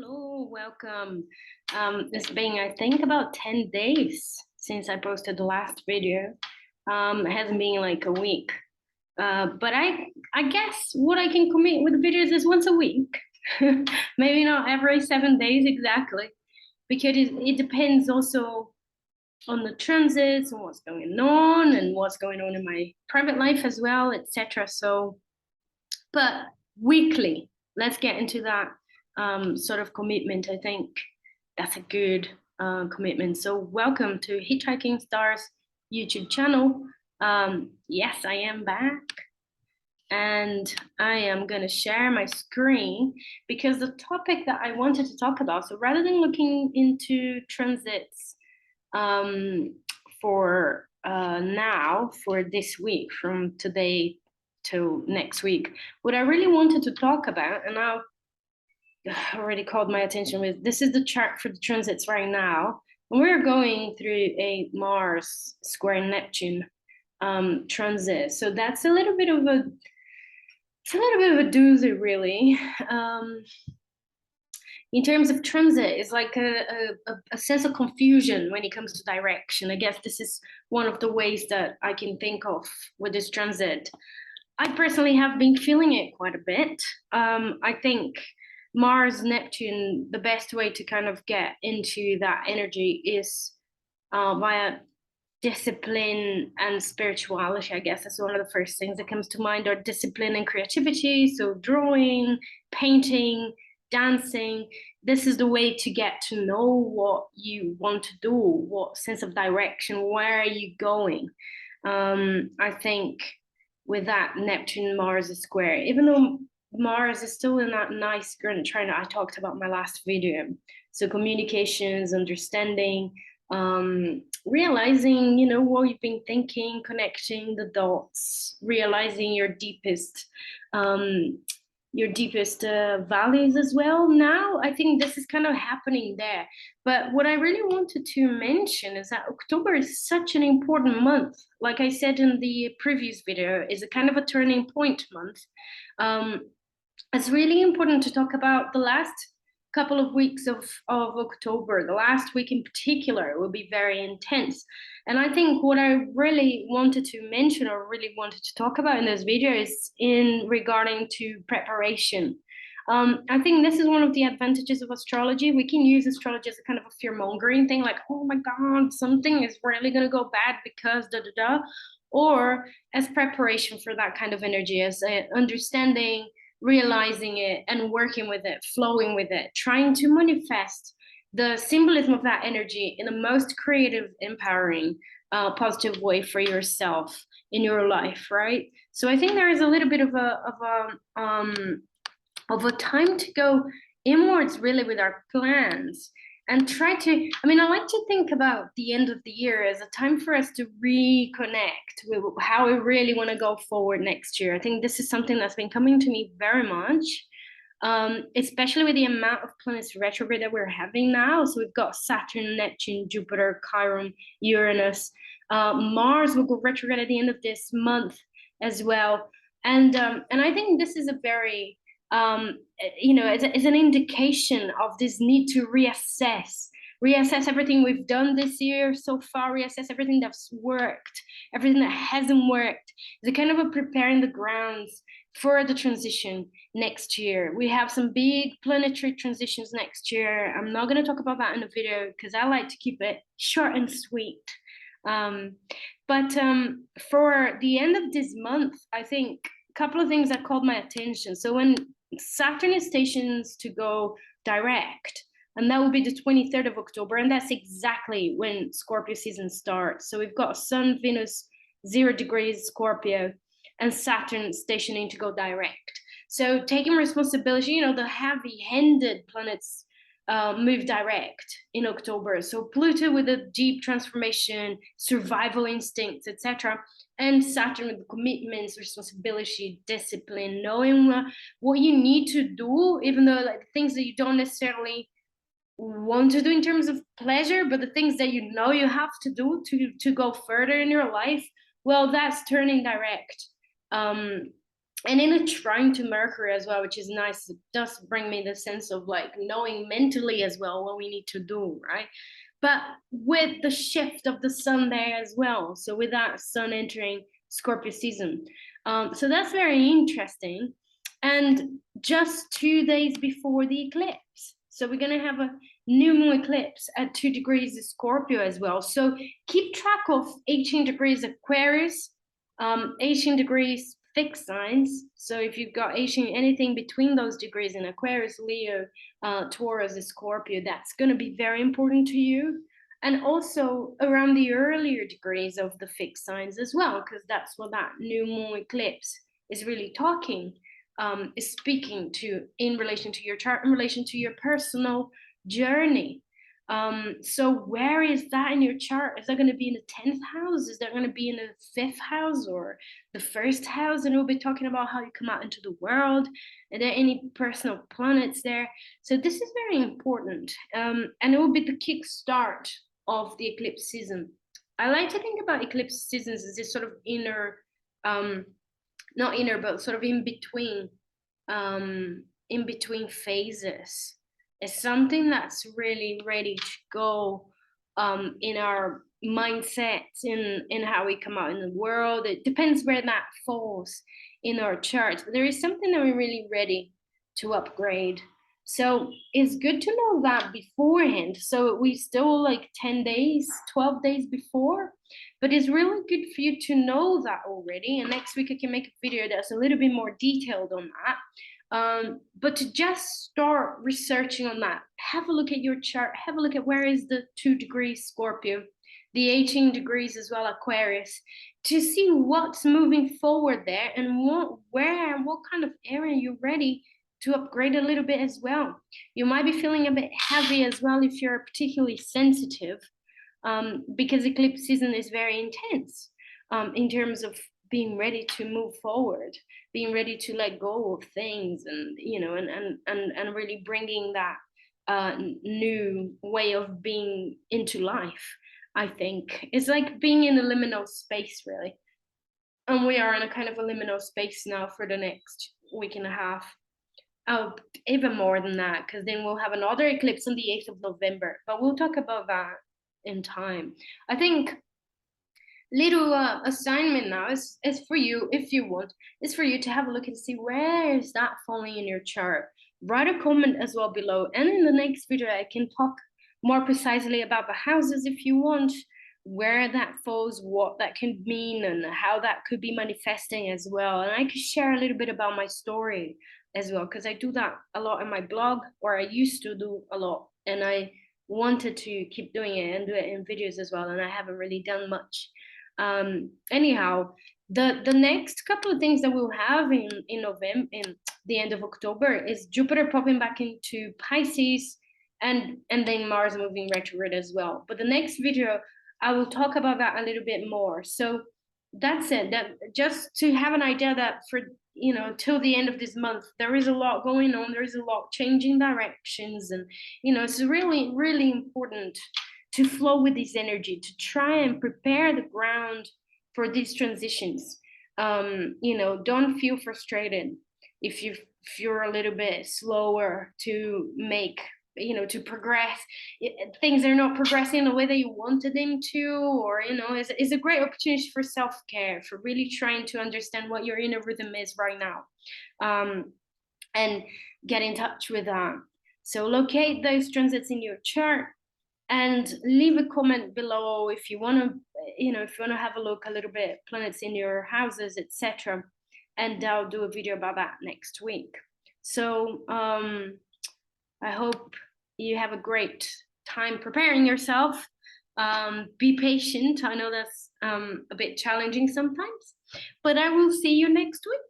Hello, welcome. It's been, I think, about 10 days since I posted the last video. It hasn't been like a week. But I guess what I can commit with videos is once a week. Maybe not every 7 days exactly, because it depends also on the transits and what's going on and what's going on in my private life as well, etc. So, but weekly, let's get into that sort of commitment. I think that's a good commitment. So welcome to Hitchhiking Stars YouTube channel. Yes, I am back and I am going to share my screen because the topic that I wanted to talk about, so rather than looking into transits for now, for this week, from today till next week, what I really wanted to talk about, and I've already called my attention with, this is the chart for the transits right now, and we're going through a Mars square Neptune transit. So that's a little bit of a, it's a little bit of a doozy, really. In terms of transit, it's like a sense of confusion when it comes to direction. I guess this is one of the ways that I can think of with this transit. I personally have been feeling it quite a bit. I think Mars, Neptune, the best way to kind of get into that energy is via discipline and spirituality. I guess that's one of the first things that comes to mind, or discipline and creativity. So drawing, painting, dancing. This is the way to get to know what you want to do, what sense of direction, where are you going. I think with that Neptune Mars is square, even though Mars is still in that nice grand trine I talked about in my last video. So communications, understanding, realizing, you know, what you've been thinking, connecting the dots, realizing your deepest values as well. Now, I think this is kind of happening there. But what I really wanted to mention is that October is such an important month. Like I said in the previous video, is a kind of a turning point month. It's really important to talk about the last couple of weeks of October. The last week in particular will be very intense. And I think what I really wanted to mention, or really wanted to talk about in this video, is in regarding to preparation. I think this is one of the advantages of astrology. We can use astrology as a kind of a fear-mongering thing, like, oh my God, something is really going to go bad because da da da, or as preparation for that kind of energy, as understanding, realizing it and working with it, flowing with it, trying to manifest the symbolism of that energy in the most creative, empowering, positive way for yourself in your life, right? So I think there is a little bit of a time to go inwards, really, with our plans and try to, I mean, I like to think about the end of the year as a time for us to reconnect with how we really want to go forward next year. I think this is something that's been coming to me very much, especially with the amount of planets retrograde that we're having now. So we've got Saturn, Neptune, Jupiter, Chiron, Uranus. Mars will go retrograde at the end of this month as well. And I think this is a very, you know, it's an indication of this need to reassess everything we've done this year so far, reassess everything that's worked, everything that hasn't worked. It's a kind of a preparing the grounds for the transition next year. We have some big planetary transitions next year. I'm not going to talk about that in a video because I like to keep it short and sweet. But for the end of this month, I think a couple of things that called my attention. So when Saturn is stationed to go direct, and that will be the 23rd of October, and that's exactly when Scorpio season starts. So we've got Sun, Venus, 0 degrees Scorpio, and Saturn stationing to go direct. So taking responsibility, you know, the heavy-handed planets move direct in October. So Pluto with a deep transformation, survival instincts, etc., and Saturn with commitments, responsibility, discipline, knowing what you need to do, even though like things that you don't necessarily want to do in terms of pleasure, but the things that you know you have to do to go further in your life, well, that's turning direct. And in a trine to Mercury as well, which is nice, it does bring me the sense of like knowing mentally as well what we need to do, right? But with the shift of the sun there as well, so with that sun entering Scorpio season, so that's very interesting. And just 2 days before the eclipse, so we're going to have a new moon eclipse at 2 degrees of Scorpio as well. So keep track of 18 degrees Aquarius, 18 degrees fixed signs. So if you've got 18, anything between those degrees in Aquarius, Leo, Taurus, and Scorpio, that's going to be very important to you. And also around the earlier degrees of the fixed signs as well, because that's what that new moon eclipse is really talking, is speaking to in relation to your chart, in relation to your personal journey. So where is that in your chart? Is that going to be in the 10th house? Is that going to be in the 5th house or the 1st house? And we'll be talking about how you come out into the world. Are there any personal planets there? So this is very important. And it will be the kickstart of the eclipse season. I like to think about eclipse seasons as this sort of inner, not inner, but sort of in between phases. It's something that's really ready to go in our mindsets, in how we come out in the world. It depends where that falls in our charts, but there is something that we're really ready to upgrade. So it's good to know that beforehand. So we still like 10 days, 12 days before, but it's really good for you to know that already. And next week I can make a video that's a little bit more detailed on that. But to just start researching on that, have a look at your chart, have a look at where is the 2 degrees Scorpio, the 18 degrees as well Aquarius, to see what's moving forward there and what kind of area you're ready to upgrade a little bit as well. You might be feeling a bit heavy as well if you're particularly sensitive, because eclipse season is very intense in terms of being ready to move forward, being ready to let go of things, and and really bringing that new way of being into life. I think it's like being in a liminal space, really, and we are in a kind of a liminal space now for the next week and a half. Oh, even more than that, because then we'll have another eclipse on the 8th of November, but we'll talk about that in time. I think little assignment now is for you, if you want, is for you to have a look and see where is that falling in your chart. Write a comment as well below, and in the next video I can talk more precisely about the houses if you want, where that falls, what that can mean, and how that could be manifesting as well. And I could share a little bit about my story as well, because I do that a lot in my blog, or I used to do a lot, and I wanted to keep doing it and do it in videos as well, and I haven't really done much. Anyhow, the next couple of things that we'll have in November, in the end of October, is Jupiter popping back into Pisces, and then Mars moving retrograde as well. But the next video I will talk about that a little bit more. So that's it. That just to have an idea that for till the end of this month there is a lot going on. There is a lot changing directions, and it's really, really important to flow with this energy, to try and prepare the ground for these transitions. Don't feel frustrated if you're a little bit slower to make, to progress. Things are not progressing in the way that you wanted them to, or it's a great opportunity for self-care, for really trying to understand what your inner rhythm is right now, and get in touch with that. So locate those transits in your chart and leave a comment below if you want to have a look a little bit planets in your houses, etc. And I'll do a video about that next week. So I hope you have a great time preparing yourself. Be patient. I know that's a bit challenging sometimes, but I will see you next week.